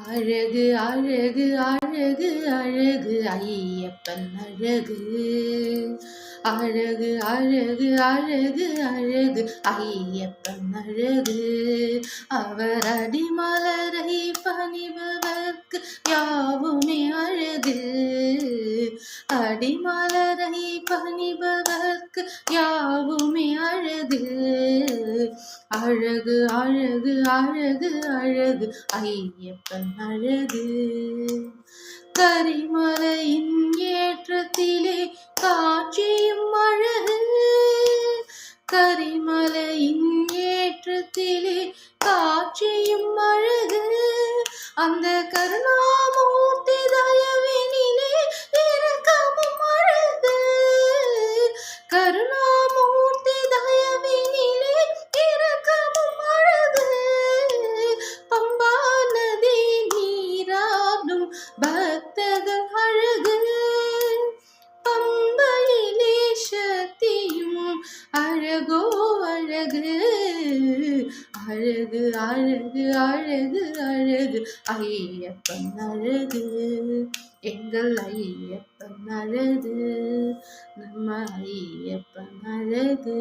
அழகு அழகு அழகு அழகு ஐயப்பன் அழகு. அழகு அழகு அழகு அழகு ஐயப்பன் அழகு. அவர் அடிமலரை பணிபவர்க்கு யாவுமே அழகு. அடிமலரை பணிபவர்க்கு யாவுமே அழகு. அழகு அழகு அழகு அழகு ஐயப்பன் அழகு. கரிமலையின் ஏற்றத்திலே காட்சியும் அழகு. கரிமலையின் ஏற்றத்திலே காட்சியும் அழகு. அந்த கருணாமூர்த்தி தயவினிலே இரக்கமும் அழகு. கருணாமூர்த்தி தயவினிலே இரக்கமும் அழகு. பம்பா நதி நீராடும் பக்தர்கள் அழகு. பம்பையிலே சக்தியும் அழகோ அழகு. அழகு அழகு அழகு அழகு ஐயப்பன் அழகு. எங்கள் ஐயப்பன் அழகு. நம்ம ஐயப்பன் அழகு.